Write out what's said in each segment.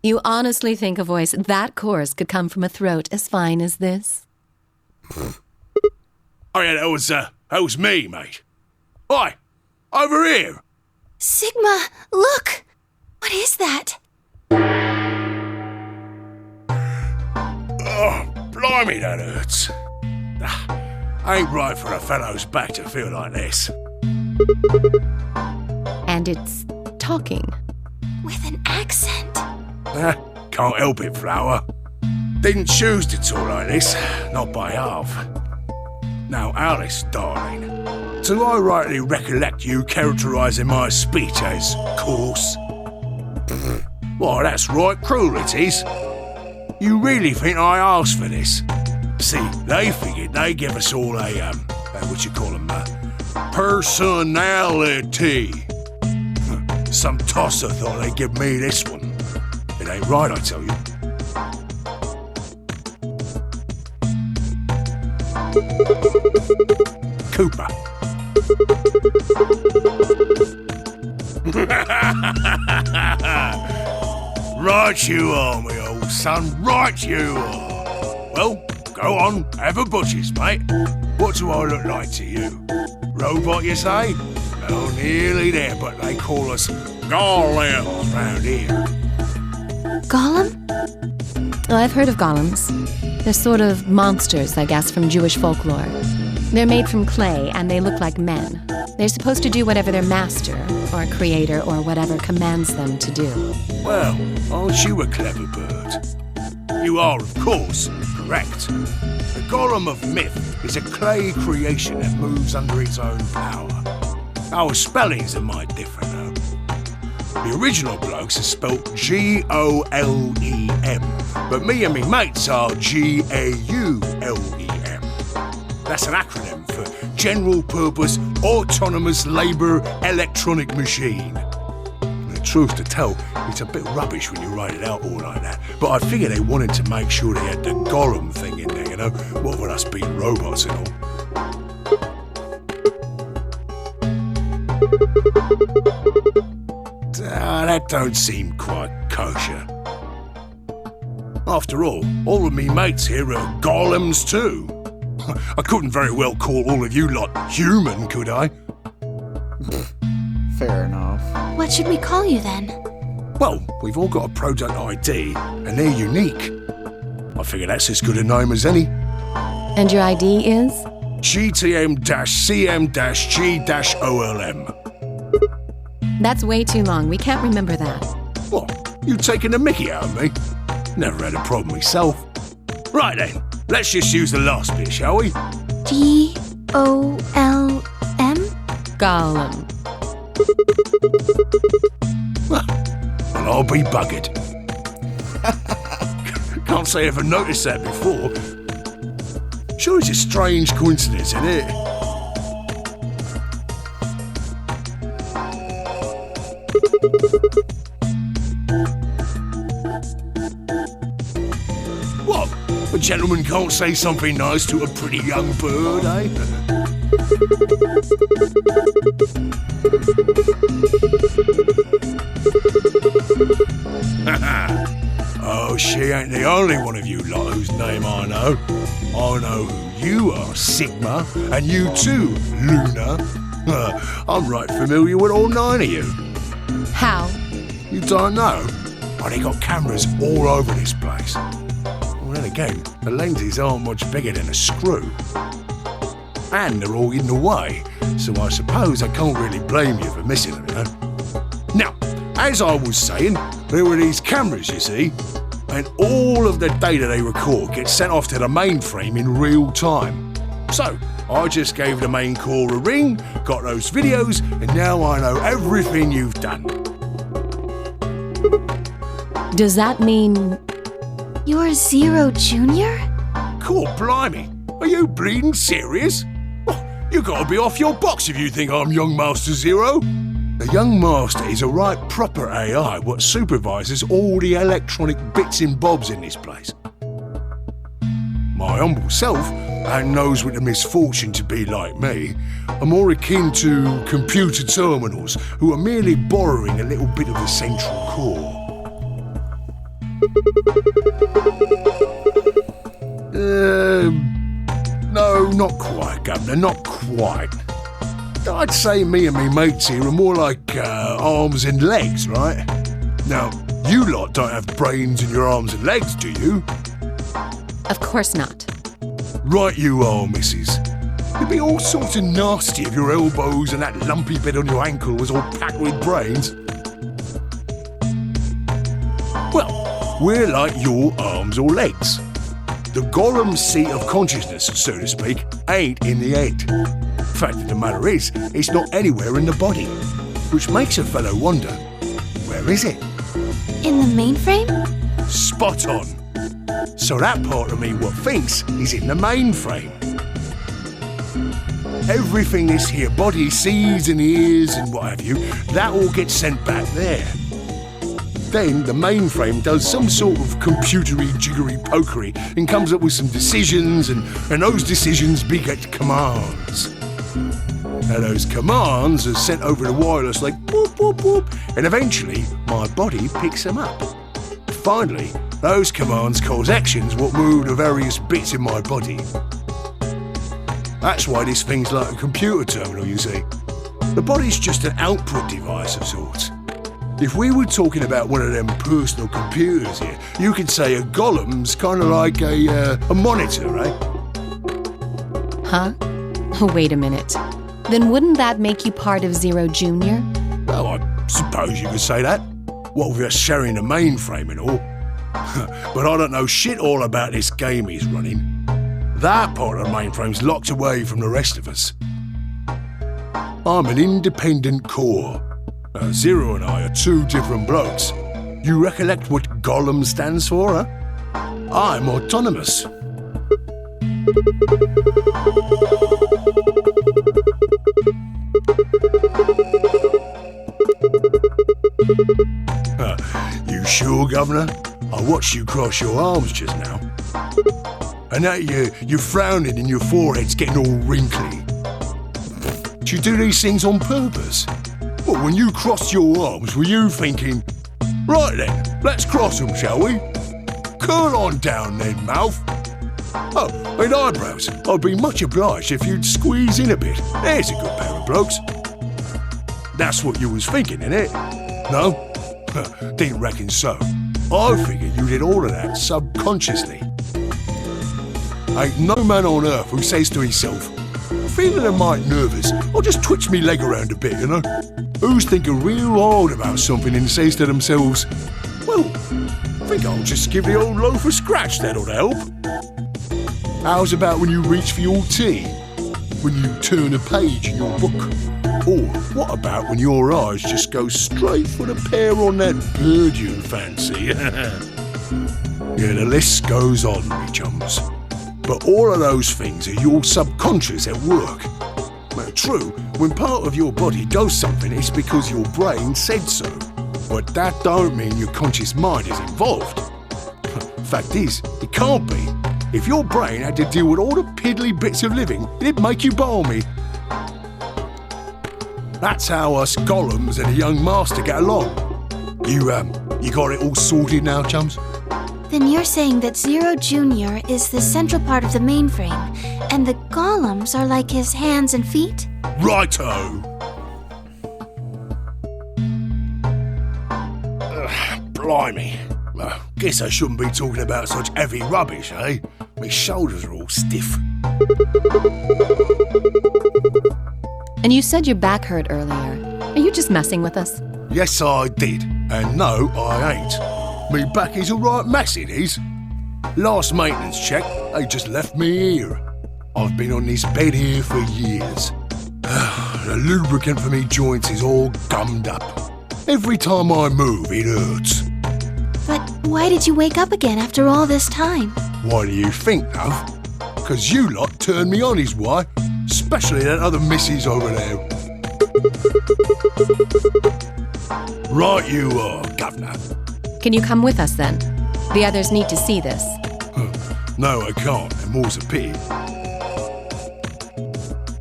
You honestly think a voice that coarse could come from a throat as fine as this? Oh yeah, that was me, mate. Oi, over here. Sigma, look! What is that? Oh, blimey, that hurts. Ain't right for a fellow's back to feel like this. And it's talking. With an accent. Can't help it, Flower. Didn't choose to talk like this, not by half. Now, Alice, darling, do I rightly recollect you characterising my speech as coarse? Why, that's right, cruel it is. You really think I asked for this? See, they figured they'd give us all a, personality. Some tosser thought they'd give me this one. It ain't right, I tell you. Cooper. Right you are, me old son, right you are. Well, go on, have a butcher's, mate. What do I look like to you? Robot, you say? Well, nearly there, but they call us golems round here. Golem? Oh, I've heard of golems. They're sort of monsters, I guess, from Jewish folklore. They're made from clay, and they look like men. They're supposed to do whatever their master, or creator, or whatever commands them to do. Well, aren't you a clever bird? You are, of course, correct. The golem of myth is a clay creation that moves under its own power. Our spellings are might different, though. The original blokes are spelt Golem, but me and me mates are Gaulem. That's an acronym for General Purpose Autonomous Labour Electronic Machine. The truth to tell, it's a bit rubbish when you write it out all like that, but I figure they wanted to make sure they had the golem thing in there, you know, what with us being robots and all. That don't seem quite kosher. After all of me mates here are golems too. I couldn't very well call all of you lot human, could I? Fair enough. What should we call you then? Well, we've all got a product ID, and they're unique. I figure that's as good a name as any. And your ID is? GTM-CM-G-OLM. That's way too long. We can't remember that. What? You taking the mickey out of me? Never had a problem myself. Right then, let's just use the last bit, shall we? Golem? Golem. Well, I'll be buggered. Can't say I ever noticed that before. Sure, it's a strange coincidence, isn't it? What? A gentleman can't say something nice to a pretty young bird, eh? Oh, she ain't the only one of you lot whose name I know. I know who you are, Sigma, and you too, Luna. I'm right familiar with all 9 of you. How? You don't know? Oh, they got cameras all over this place. Well, then again, the lenses aren't much bigger than a screw. And they're all hidden away, so I suppose I can't really blame you for missing them, you know? Now, as I was saying, there were these cameras, you see, and all of the data they record gets sent off to the mainframe in real time. So, I just gave the main core a ring, got those videos, and now I know everything you've done. Does that mean... You're Zero Jr.? Cool, blimey. Are you bleeding serious? Oh, you gotta be off your box if you think I'm Young Master Zero. The Young Master is a right proper AI what supervises all the electronic bits and bobs in this place. My humble self, and those with the misfortune to be like me, are more akin to computer terminals who are merely borrowing a little bit of the central core. No, not quite, Governor, not quite. I'd say me and me mates here are more like arms and legs, right? Now, you lot don't have brains in your arms and legs, do you? Of course not. Right you are, missus. It'd be all sorts of nasty if your elbows and that lumpy bit on your ankle was all packed with brains. Well, we're like your arms or legs. The Gollum's seat of consciousness, so to speak, ain't in the head. Fact of the matter is, it's not anywhere in the body, which makes a fellow wonder, where is it? In the mainframe? Spot on. So that part of me what thinks is in the mainframe. Everything this here body sees and hears and what have you, that all gets sent back there. Then the mainframe does some sort of computery jiggery pokery and comes up with some decisions, and those decisions beget commands. Now those commands are sent over the wireless like boop, boop, boop, and eventually my body picks them up. Finally, those commands cause actions what move the various bits in my body. That's why this thing's like a computer terminal, you see. The body's just an output device of sorts. If we were talking about one of them personal computers here, you could say a Gollum's kind of like a monitor, right? Huh? Wait a minute. Then wouldn't that make you part of Zero Junior? Well, I suppose you could say that. What with us sharing the mainframe and all. But I don't know shit all about this game he's running. That part of the mainframe's locked away from the rest of us. I'm an independent core. Zero and I are two different blokes. You recollect what Gollum stands for, huh? I'm autonomous. You sure, Governor? I watched you cross your arms just now. And now you're frowning and your forehead's getting all wrinkly. Do you do these things on purpose? Well, when you crossed your arms, were you thinking, right then, let's cross them, shall we? Curl on down then, mouth. Oh, and eyebrows. I'd be much obliged if you'd squeeze in a bit. There's a good pair of blokes. That's what you was thinking, innit? No? Didn't reckon so. I figured you did all of that subconsciously. Ain't no man on earth who says to himself, feeling a mite nervous, I'll just twitch me leg around a bit, you know? Who's thinking real hard about something and says to themselves, well, I think I'll just give the old loaf a scratch, that'll help. How's about when you reach for your tea? When you turn a page in your book? Or what about when your eyes just go straight for the pair on that bird you fancy? Yeah, the list goes on, me chums. But all of those things are your subconscious at work. Well, true, when part of your body does something, it's because your brain said so. But that don't mean your conscious mind is involved. Fact is, it can't be. If your brain had to deal with all the piddly bits of living, it'd make you balmy. That's how us Gollums and the young master get along. You got it all sorted now, chums? Then you're saying that Zero Junior is the central part of the mainframe, and the Gollums are like his hands and feet? Righto! Blimey. Guess I shouldn't be talking about such heavy rubbish, eh? My shoulders are all stiff. And you said your back hurt earlier. Are you just messing with us? Yes, I did. And no, I ain't. Me back is a right mess, it is. Last maintenance check, they just left me here. I've been on this bed here for years. The lubricant for me joints is all gummed up. Every time I move, it hurts. But why did you wake up again after all this time? Why do you think, love? 'Cause you lot turned me on is why. Especially that other missus over there. Right you are, Governor. Can you come with us then? The others need to see this. No, I can't, and more's a pity.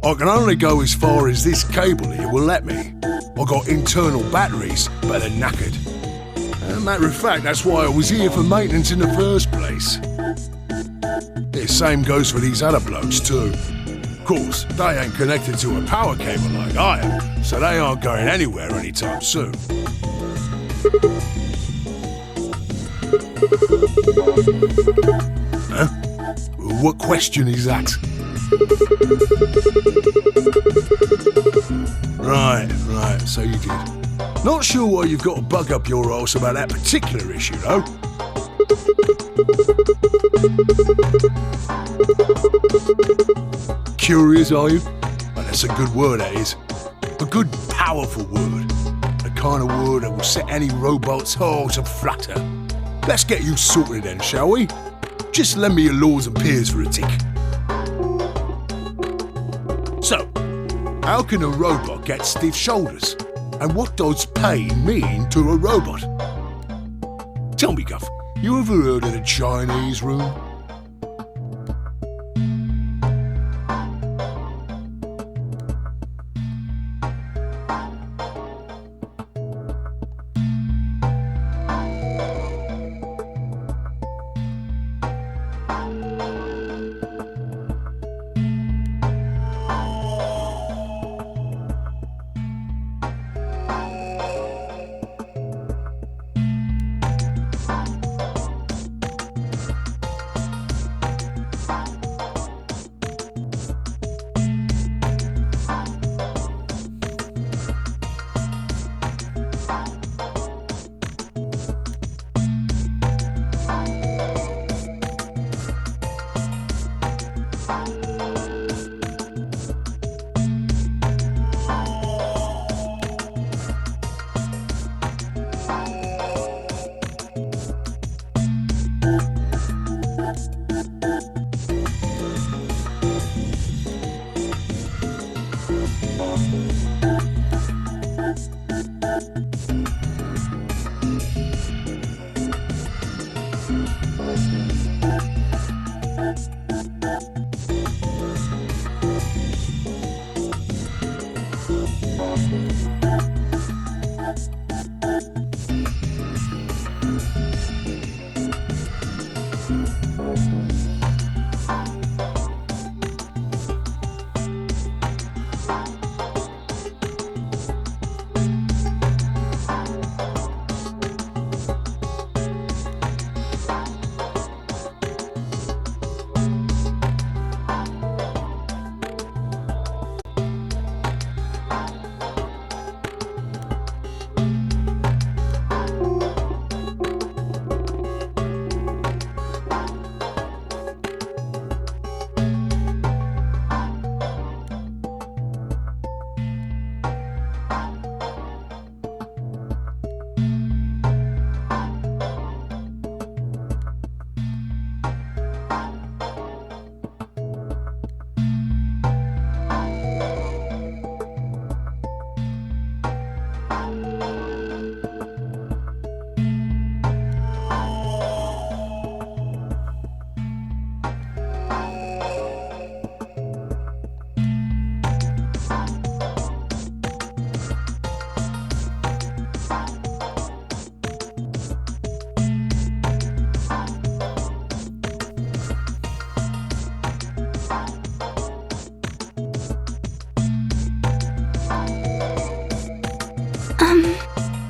I can only go as far as this cable here will let me. I got internal batteries, but they're knackered. Matter of fact, that's why I was here for maintenance in the first place. The same goes for these other blokes too. Of course, they ain't connected to a power cable like I am, so they aren't going anywhere anytime soon. Huh? What question is that? Right, so you did. Not sure why you've got to bug up your arse about that particular issue, though. Curious, are you? Well, that's a good word, that is. A good, powerful word. The kind of word that will set any robot's heart to flutter. Let's get you sorted then, shall we? Just lend me your laws and peers for a tick. So, how can a robot get stiff shoulders? And what does pain mean to a robot? Tell me, Guff, you ever heard of the Chinese room?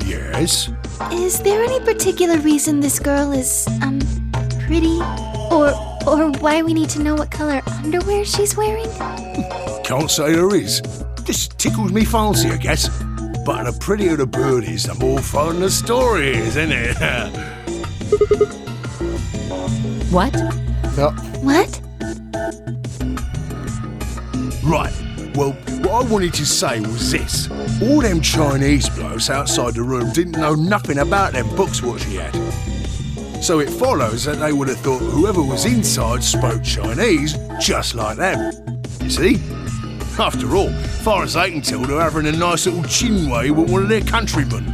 Yes? Is there any particular reason this girl is, pretty? Or why we need to know what color underwear she's wearing? Can't say there is. Just tickles me fancy, I guess. But the prettier the bird is, the more fun the story is, isn't it? What? What? Right. Well, what I wanted to say was this. All them Chinese blokes outside the room didn't know nothing about them books what she had. So it follows that they would have thought whoever was inside spoke Chinese just like them. You see? After all, far as they can tell, they're having a nice little chinway with one of their countrymen.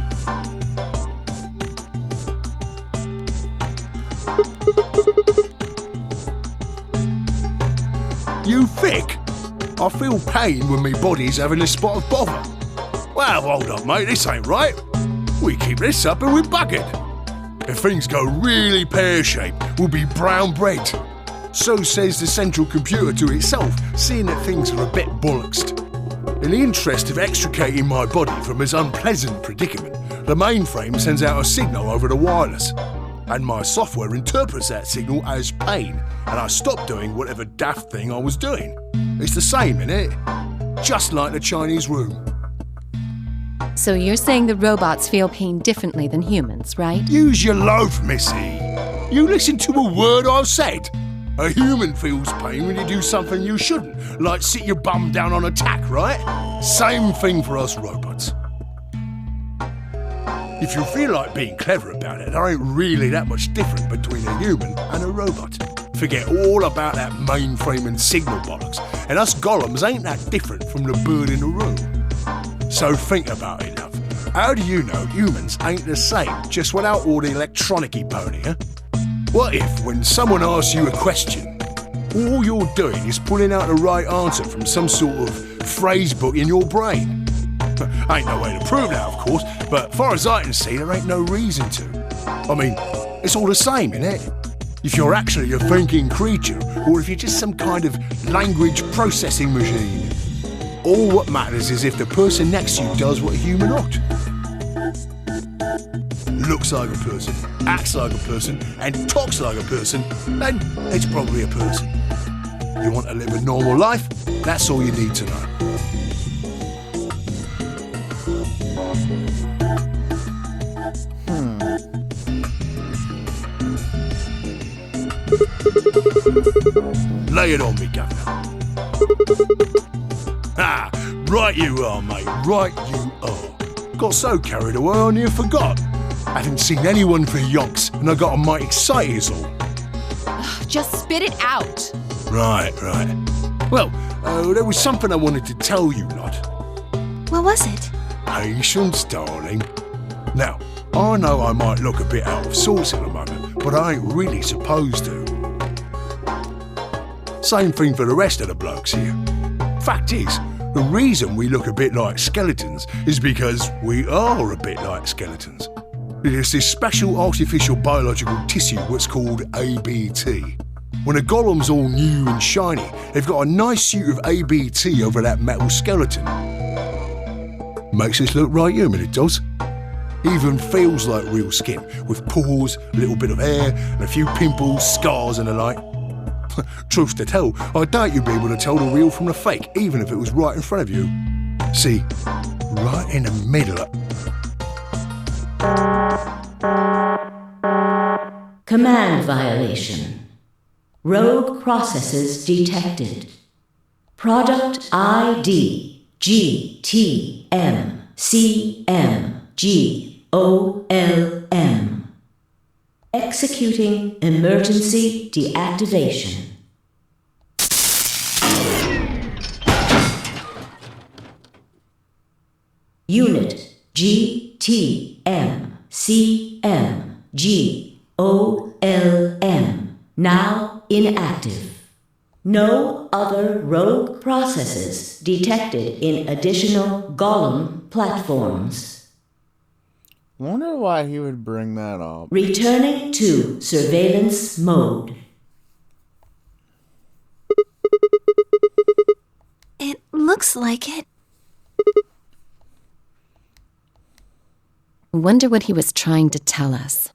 You thick? I feel pain when me body's having a spot of bother. Well, hold up, mate, this ain't right. We keep this up and we're buggered. If things go really pear-shaped, we'll be brown bread. So says the central computer to itself, seeing that things are a bit bollocksed. In the interest of extricating my body from this unpleasant predicament, the mainframe sends out a signal over the wireless. And my software interprets that signal as pain, and I stop doing whatever daft thing I was doing. It's the same, innit? Just like the Chinese room. So you're saying the robots feel pain differently than humans, right? Use your loaf, missy. You listen to a word I've said. A human feels pain when you do something you shouldn't, like sit your bum down on a tack, right? Same thing for us robots. If you feel like being clever about it, there ain't really that much different between a human and a robot. Forget all about that mainframe and signal bollocks, and us golems ain't that different from the bird in the room. So think about it, love. How do you know humans ain't the same, just without all the electronic-y pony, huh? What if, when someone asks you a question, all you're doing is pulling out the right answer from some sort of phrase book in your brain? Ain't no way to prove that, of course, but far as I can see, there ain't no reason to. I mean, it's all the same, innit? If you're actually a thinking creature, or if you're just some kind of language processing machine. All what matters is if the person next to you does what a human ought. Looks like a person, acts like a person, and talks like a person, then it's probably a person. You want to live a normal life? That's all you need to know. Lay it on me, Governor. Ah, right you are, mate, right you are. Got so carried away I near forgot. I haven't seen anyone for yonks, and I got a mite excited as all. Just spit it out. Right. Well, there was something I wanted to tell you, lot. What was it? Patience, darling. Now, I know I might look a bit out of sorts at the moment, but I ain't really supposed to. Same thing for the rest of the blokes here. Fact is, the reason we look a bit like skeletons is because we are a bit like skeletons. There's this special artificial biological tissue what's called ABT. When a golem's all new and shiny, they've got a nice suit of ABT over that metal skeleton. Makes us look right human, it does. Even feels like real skin, with pores, a little bit of hair, and a few pimples, scars and the like. Truth to tell, I doubt you'd be able to tell the real from the fake, even if it was right in front of you. See, right in the middle of... Command violation. Rogue processes detected. Product ID GTMCMGOLM. Executing emergency deactivation. Unit GTMCMGOLM now inactive. No other rogue processes detected in additional golem platforms. Wonder why he would bring that up. Returning to surveillance mode. It looks like it. I wonder what he was trying to tell us.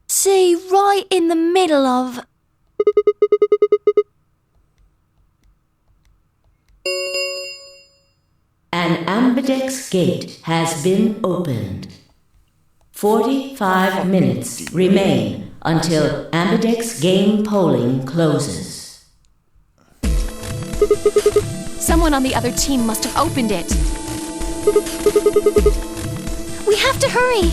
See, right in the middle of... An ambidex gate has been opened. 45 minutes remain until ambidex game polling closes. Someone on the other team must have opened it. We have to hurry!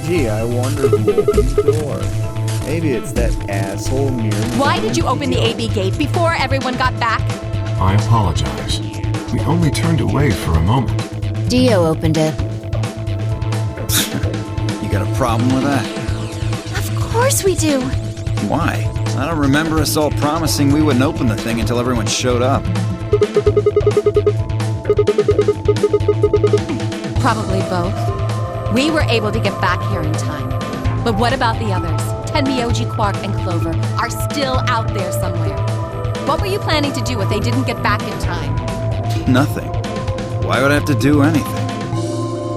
Gee, I wonder who opened the door. Maybe it's that asshole near me. Why did you open the AB gate before everyone got back? I apologize. We only turned away for a moment. Dio opened it. You got a problem with that? Of course we do. Why? I don't remember us all promising we wouldn't open the thing until everyone showed up. Probably both. We were able to get back here in time. But what about the others? Tenmyoji, Quark, and Clover are still out there somewhere. What were you planning to do if they didn't get back in time? Nothing. Why would I have to do anything?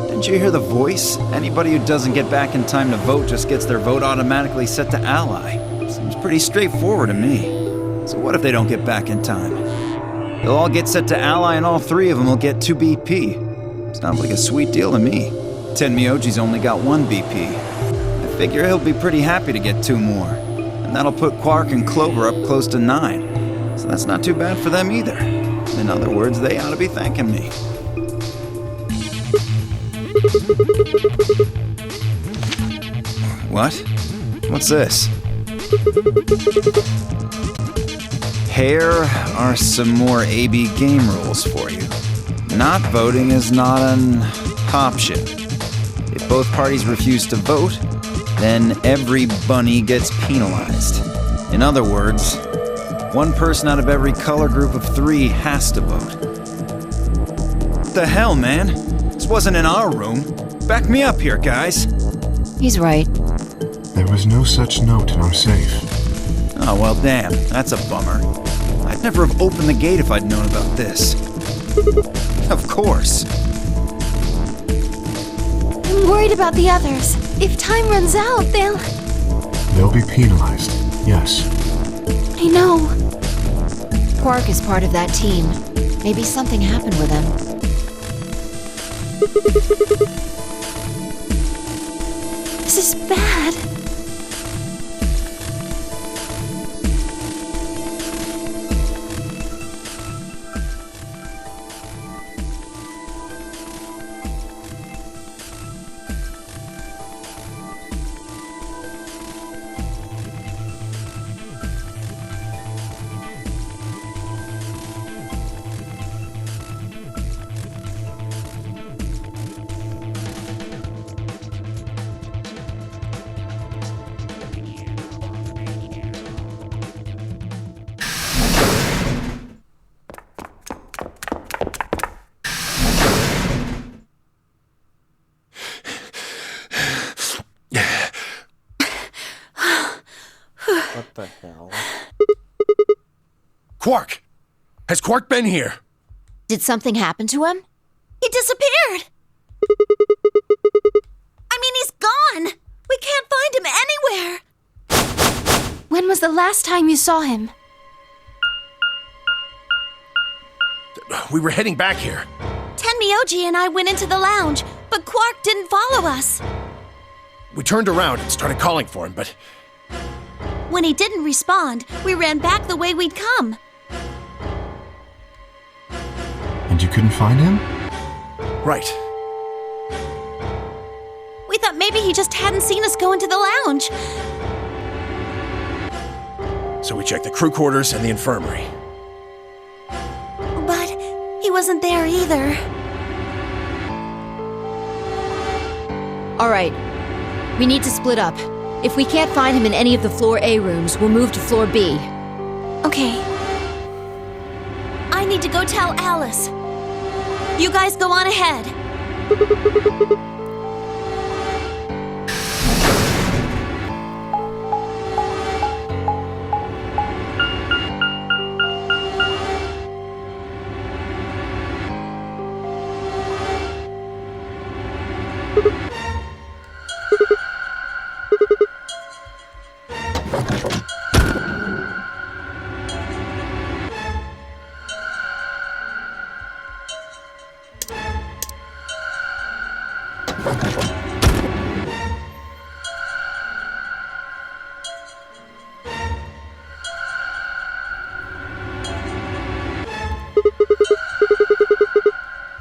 Didn't you hear the voice? Anybody who doesn't get back in time to vote just gets their vote automatically set to ally. Seems pretty straightforward to me. So what if they don't get back in time? They'll all get set to ally and all three of them will get 2 BP. Sounds like a sweet deal to me. Tenmyoji's only got 1 BP. I figure he'll be pretty happy to get 2 more. And that'll put Quark and Clover up close to 9. So that's not too bad for them either. In other words, they ought to be thanking me. What? What's this? Here are some more AB game rules for you. Not voting is not an option. If both parties refuse to vote, then every bunny gets penalized. In other words, 1 person out of every color group of 3 has to vote. What the hell, man? This wasn't in our room. Back me up here, guys. He's right. There was no such note in our safe. Oh, well, damn. That's a bummer. I'd never have opened the gate if I'd known about this. Of course. I'm worried about the others. If time runs out, They'll be penalized, yes. I know. Quark is part of that team. Maybe something happened with him. This is bad. What the hell? Quark! Has Quark been here? Did something happen to him? He disappeared! I mean, he's gone! We can't find him anywhere! When was the last time you saw him? We were heading back here. Tenmyoji and I went into the lounge, but Quark didn't follow us. We turned around and started calling for him, but When he didn't respond, we ran back the way we'd come. And you couldn't find him? right. We thought maybe he just hadn't seen us go into the lounge. So we checked the crew quarters and the infirmary. But he wasn't there either. All right. We need to split up. If we can't find him in any of the Floor A rooms, we'll move to Floor B. Okay. I need to go tell Alice. You guys go on ahead.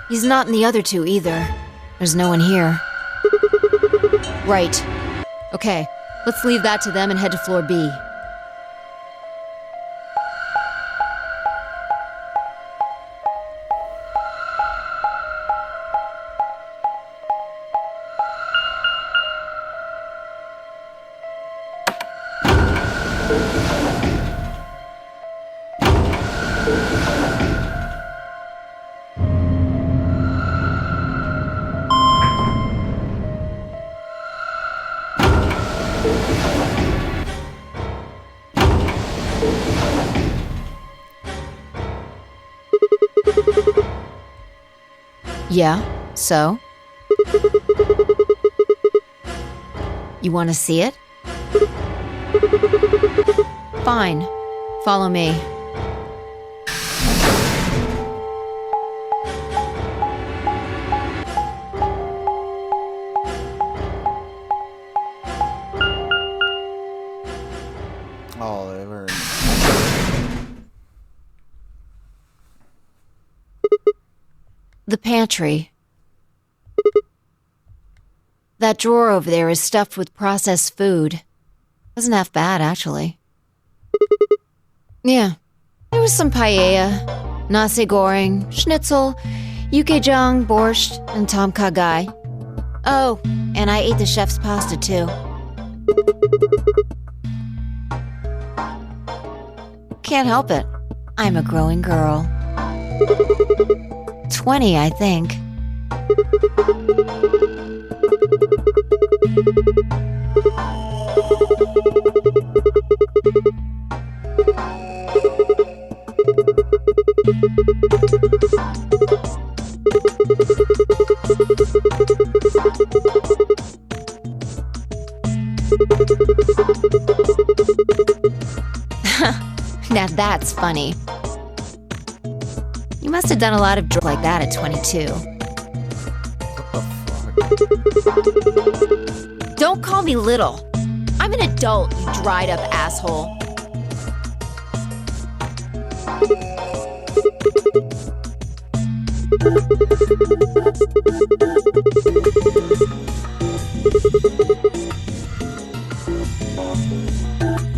He's not in the other two either. There's no one here. Right. Okay, let's leave that to them and head to Floor B. Yeah, so? You want to see it? Fine. Follow me. Oh, they were. The pantry. That drawer over there is stuffed with processed food. Wasn't half bad, actually. Yeah. There was some paella, nasi goreng, schnitzel, yukejang, borscht, and tom kha gai. Oh, and I ate the chef's pasta, too. Can't help it. I'm a growing girl. 20, I think. Now that's funny. You must have done a lot of drugs like that at 22. Don't call me little. I'm an adult, you dried up asshole.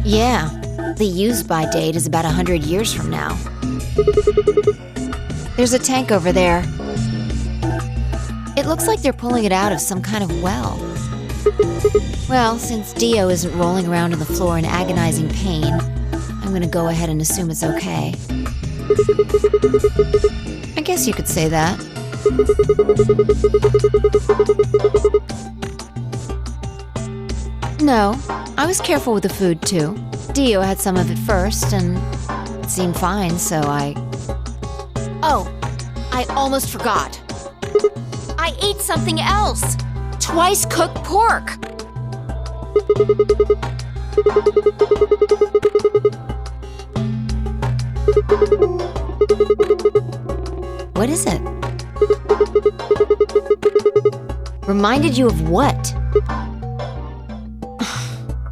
Yeah, the use-by date is about 100 years from now. There's a tank over there. It looks like they're pulling it out of some kind of well. Well, since Dio isn't rolling around on the floor in agonizing pain, I'm gonna go ahead and assume it's okay. I guess you could say that. No, I was careful with the food too. Dio had some of it first, and it seemed fine, so I... Oh, I almost forgot. I ate something else! Twice cooked pork! What is it? Reminded you of what?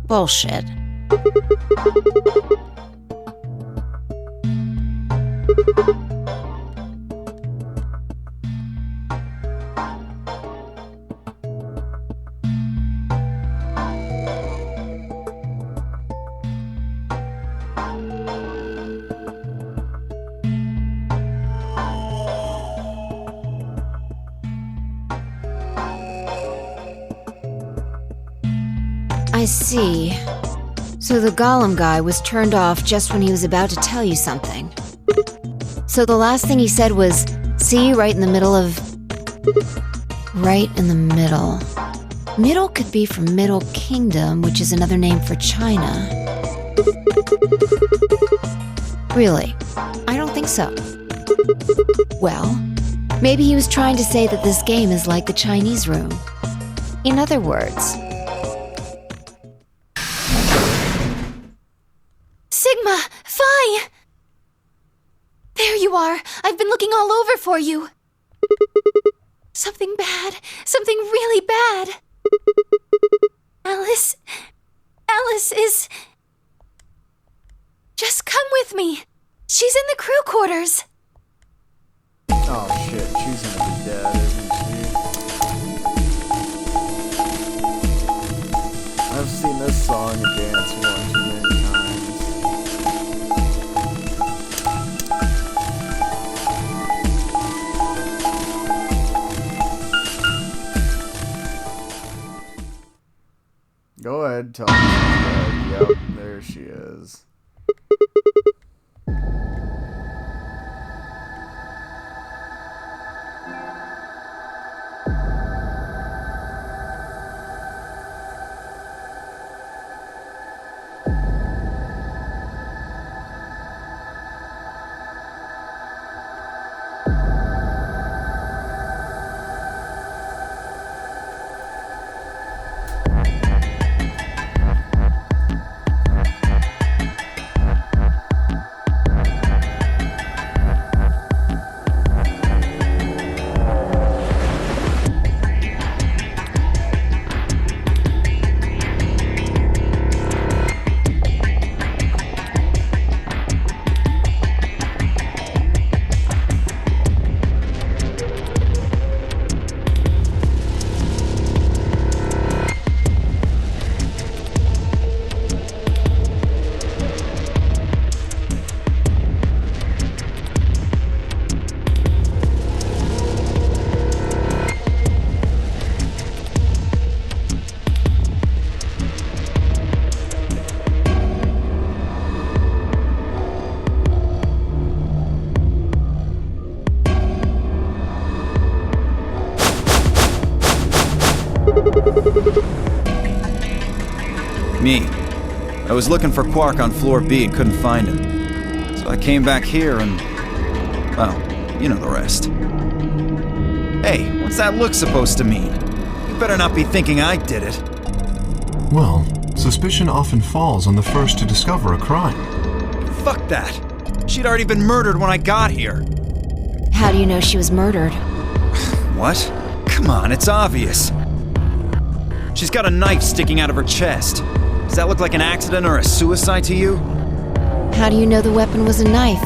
Bullshit. I see. So the golem guy was turned off just when he was about to tell you something. So the last thing he said was, see, right in the middle of... Right in the middle. Middle could be from Middle Kingdom, which is another name for China. Really? I don't think so. Well, maybe he was trying to say that this game is like the Chinese room. In other words... Sigma! Phi! There you are! I've been looking all over for you! Something bad. Something really bad. Alice is... Just come with me. She's in the crew quarters. Oh shit, she's gonna be dead, isn't she? I've seen this song and dance one too many times. Go ahead, tell me she's dead. Yep, there she is. was looking for Quark on floor B and couldn't find him. So I came back here and... well, you know the rest. Hey, what's that look supposed to mean? You better not be thinking I did it. Well, suspicion often falls on the first to discover a crime. Fuck that. She'd already been murdered when I got here. How do you know she was murdered? What? Come on, it's obvious. She's got a knife sticking out of her chest. Does that look like an accident or a suicide to you? How do you know the weapon was a knife?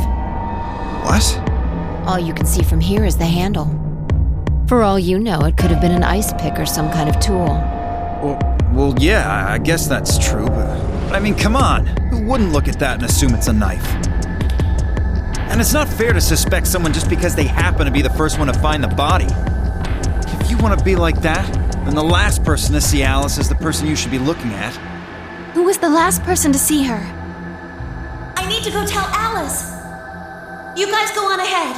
What? All you can see from here is the handle. For all you know, it could have been an ice pick or some kind of tool. Well, yeah, I guess that's true, but I mean, come on. Who wouldn't look at that and assume it's a knife? And it's not fair to suspect someone just because they happen to be the first one to find the body. If you want to be like that, then the last person to see Alice is the person you should be looking at. Who was the last person to see her? I need to go tell Alice. You guys go on ahead.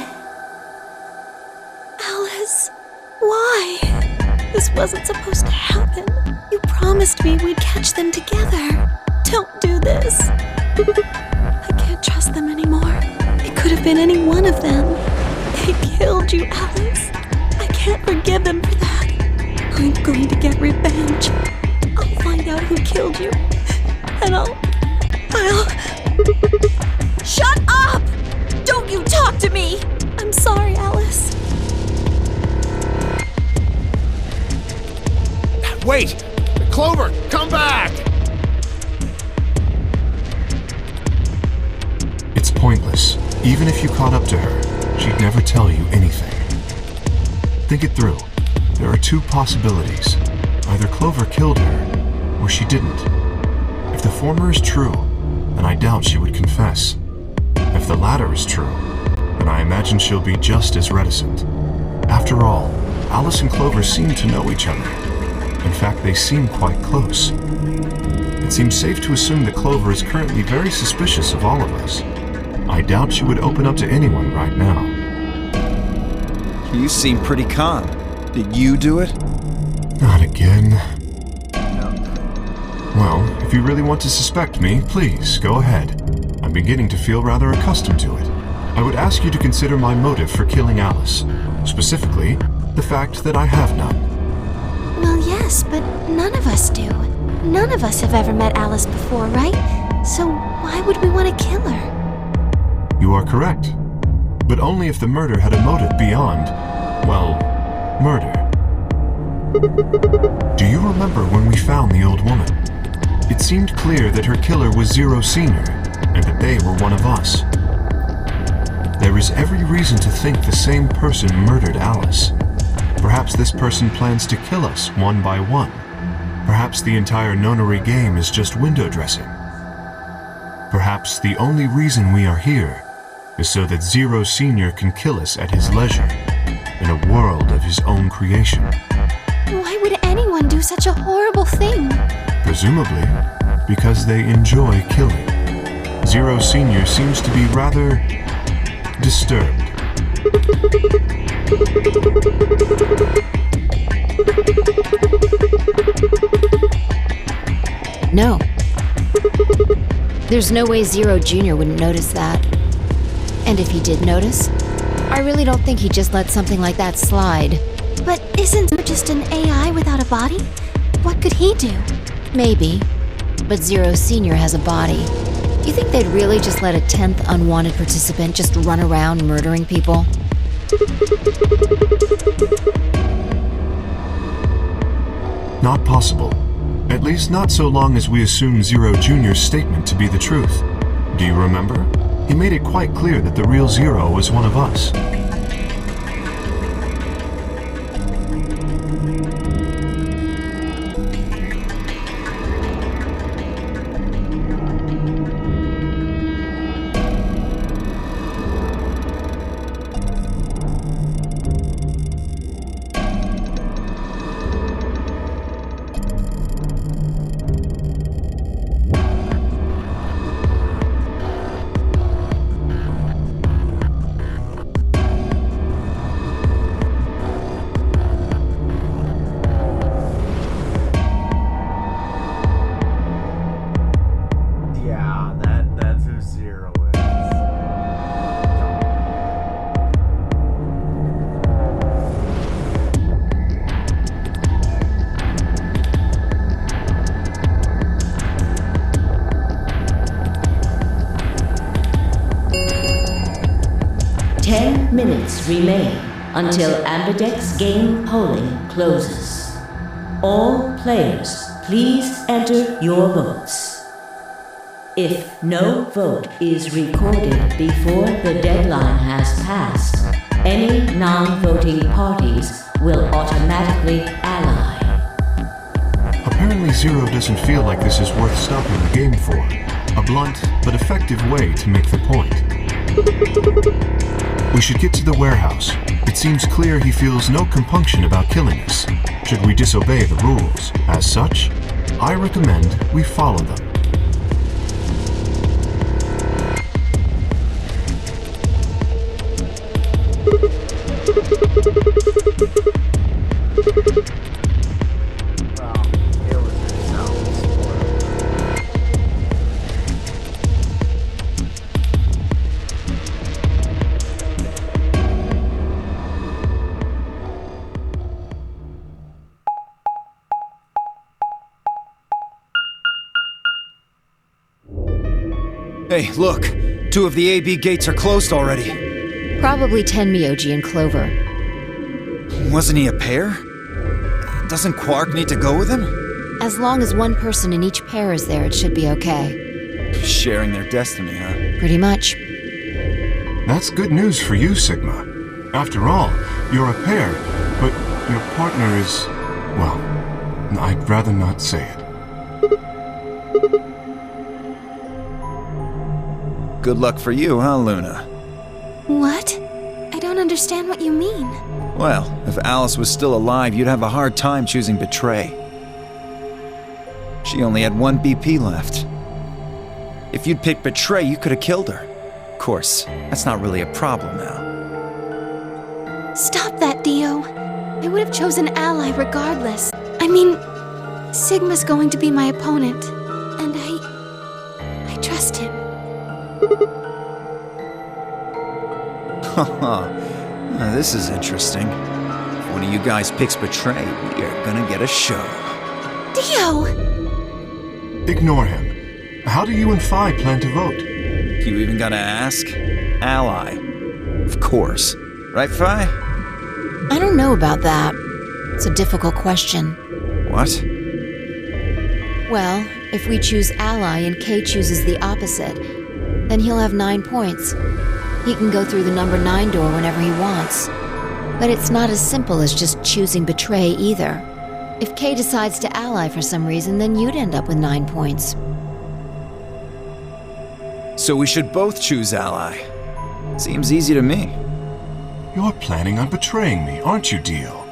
Alice, why? This wasn't supposed to happen. You promised me we'd catch them together. Don't do this. I can't trust them anymore. It could have been any one of them. They killed you, Alice. I can't forgive them for that. I'm going to get revenge. I'll find out who killed you. And I'll... Shut up! Don't you talk to me! I'm sorry, Alice. Wait! Clover, come back! It's pointless. Even if you caught up to her, she'd never tell you anything. Think it through. There are two possibilities. Either Clover killed her, or she didn't. If the former is true, then I doubt she would confess. If the latter is true, then I imagine she'll be just as reticent. After all, Alice and Clover seem to know each other. In fact, they seem quite close. It seems safe to assume that Clover is currently very suspicious of all of us. I doubt she would open up to anyone right now. You seem pretty calm. Did you do it? Not again. Well, if you really want to suspect me, please, go ahead. I'm beginning to feel rather accustomed to it. I would ask you to consider my motive for killing Alice. Specifically, the fact that I have none. Well, yes, but none of us do. None of us have ever met Alice before, right? So why would we want to kill her? You are correct. But only if the murder had a motive beyond, well, murder. Do you remember when we found the old woman? It seemed clear that her killer was Zero Senior, and that they were one of us. There is every reason to think the same person murdered Alice. Perhaps this person plans to kill us one by one. Perhaps the entire nonary game is just window dressing. Perhaps the only reason we are here is so that Zero Senior can kill us at his leisure, in a world of his own creation. Why would anyone do such a horrible thing? Presumably, because they enjoy killing. Zero Senior seems to be rather disturbed. No. There's no way Zero Jr. wouldn't notice that. And if he did notice, I really don't think he'd just let something like that slide. But isn't Zero just an AI without a body? What could he do? Maybe. But Zero Senior has a body. You think they'd really just let a 10th unwanted participant just run around murdering people? Not possible. At least not so long as we assume Zero Jr.'s statement to be the truth. Do you remember? He made it quite clear that the real Zero was one of us. minutes remain until Ambidex game polling closes. All players, please enter your votes. If no vote is recorded before the deadline has passed, any non-voting parties will automatically ally. Apparently Zero doesn't feel like this is worth stopping the game for. A blunt but effective way to make the point. We should get to the warehouse. It seems clear he feels no compunction about killing us, should we disobey the rules. As such, I recommend we follow them. Hey, look! 2 of the AB gates are closed already. Probably Tenmyoji and Clover. Wasn't he a pair? Doesn't Quark need to go with him? As long as one person in each pair is there, it should be okay. Sharing their destiny, huh? Pretty much. That's good news for you, Sigma. After all, you're a pair, but your partner is... well, I'd rather not say it. Good luck for you, huh, Luna? What? I don't understand what you mean. Well, if Alice was still alive, you'd have a hard time choosing Betray. She only had 1 BP left. If you'd picked Betray, you could have killed her. Of course, that's not really a problem now. Stop that, Dio. I would have chosen Ally regardless. I mean, Sigma's going to be my opponent, and I trust him. Haha, this is interesting. If one of you guys picks Betray, we are gonna get a show. Dio! Ignore him. How do you and Phi plan to vote? You even gotta ask? Ally. Of course. Right, Phi? I don't know about that. It's a difficult question. What? Well, if we choose Ally and Kay chooses the opposite, then he'll have 9 points. He can go through the number 9 door whenever he wants. But it's not as simple as just choosing Betray either. If Kay decides to ally for some reason, then you'd end up with 9 points. So we should both choose Ally. Seems easy to me. You're planning on betraying me, aren't you, Dio?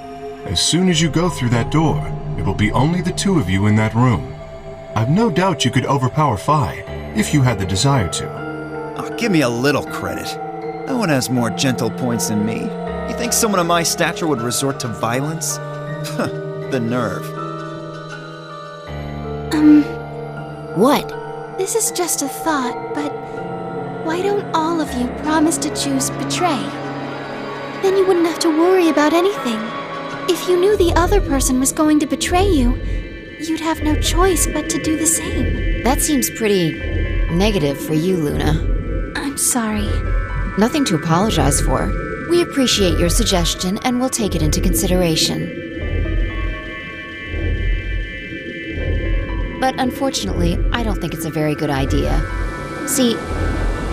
As soon as you go through that door, it will be only the 2 of you in that room. I've no doubt you could overpower Phi, if you had the desire to. Oh, give me a little credit. No one has more gentle points than me. You think someone of my stature would resort to violence? The nerve. What? This is just a thought, but why don't all of you promise to choose Betray? Then you wouldn't have to worry about anything. If you knew the other person was going to betray you, you'd have no choice but to do the same. That seems pretty negative for you, Luna. I'm sorry. Nothing to apologize for. We appreciate your suggestion and we'll take it into consideration. But unfortunately, I don't think it's a very good idea. See,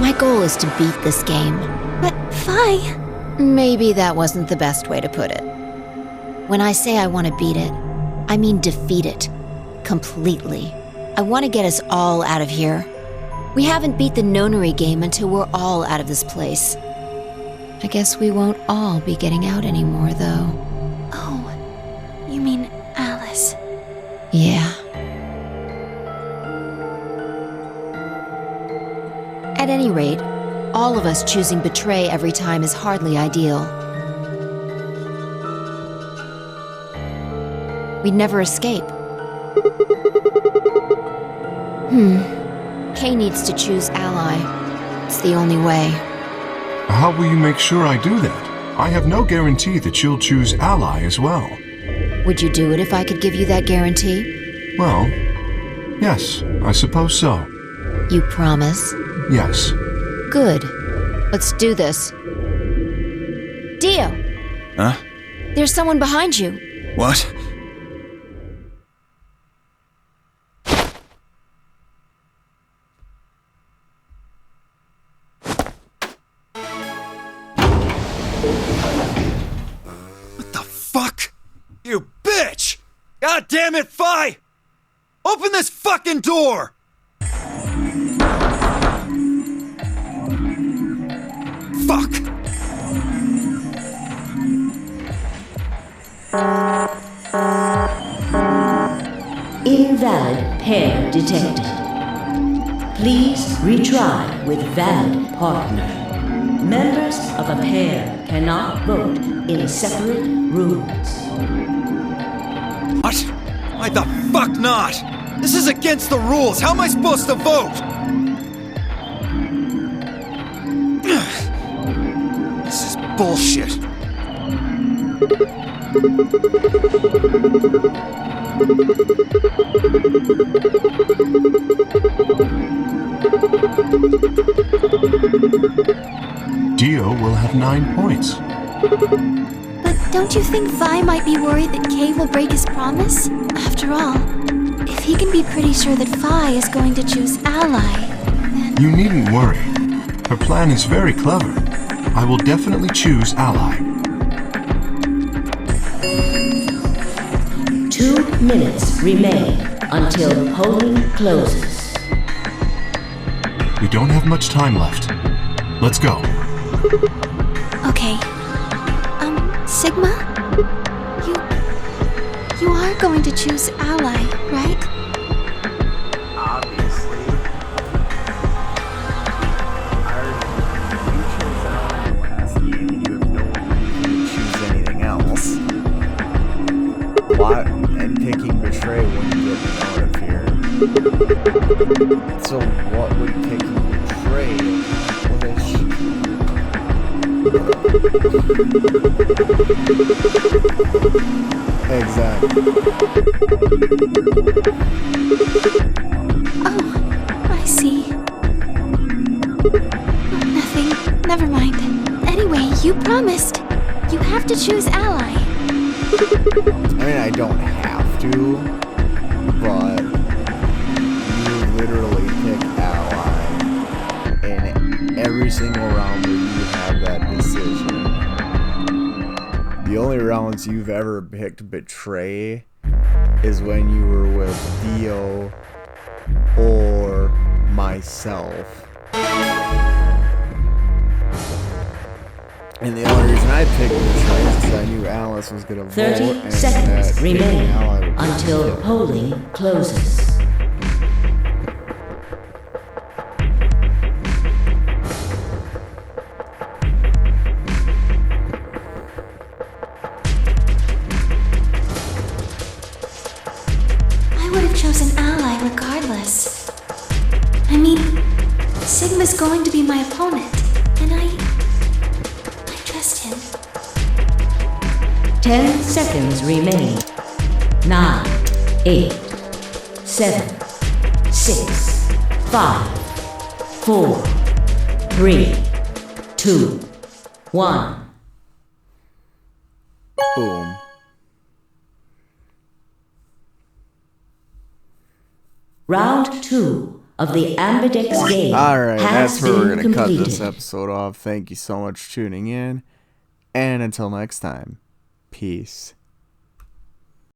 my goal is to beat this game. But Phi... Maybe that wasn't the best way to put it. When I say I want to beat it, I mean defeat it. Completely. I want to get us all out of here. We haven't beat the Nonary game until we're all out of this place. I guess we won't all be getting out anymore, though. Oh, you mean Alice? Yeah. At any rate, all of us choosing Betray every time is hardly ideal. We'd never escape. Kay needs to choose Ally. It's the only way. How will you make sure I do that? I have no guarantee that you'll choose Ally as well. Would you do it if I could give you that guarantee? Well, yes, I suppose so. You promise? Yes. Good. Let's do this. Dio! Huh? There's someone behind you. What? What the fuck? You bitch! God damn it, Phi! Open this fucking door! Fuck! Invalid pair detected. Please retry with valid partner. Members of a pair cannot vote in separate rooms. What? Why the fuck not? This is against the rules. How am I supposed to vote? This is bullshit. Dio will have 9 points. But don't you think Vi might be worried that Kay will break his promise? After all, if he can be pretty sure that Vi is going to choose Ally, then... You needn't worry. Her plan is very clever. I will definitely choose Ally. 2 minutes remain until polling closes. We don't have much time left. Let's go. Okay. Sigma? You are going to choose Ally, right? Obviously. You chose Ally in the last game, and you have no reason to choose anything else. Why? And picking Betray wouldn't get me out of here. So what would picking Betray accomplish? Exactly. Oh, I see. Oh, nothing. Never mind. Anyway, you promised. You have to choose Ally. I mean, I don't have to, but you literally pick Ally in every single round where you have that decision. The only rounds you've ever picked Betray is when you were with Dio or myself. And the only reason I picked Betray is because I knew Alice was going to vote. 30 seconds remain until polling closes. I would have chosen Ally regardless. I mean, Sigma's going to be my opponent, and I trust him. 10 seconds remain. 9, 8, 7, 6, 5, 4, 3, 2, 1. Boom. Round 2 of the Ambidex game Alright, has that's where we're been going to cut this completed. episode off. Thank you so much for tuning in. And until next time, peace.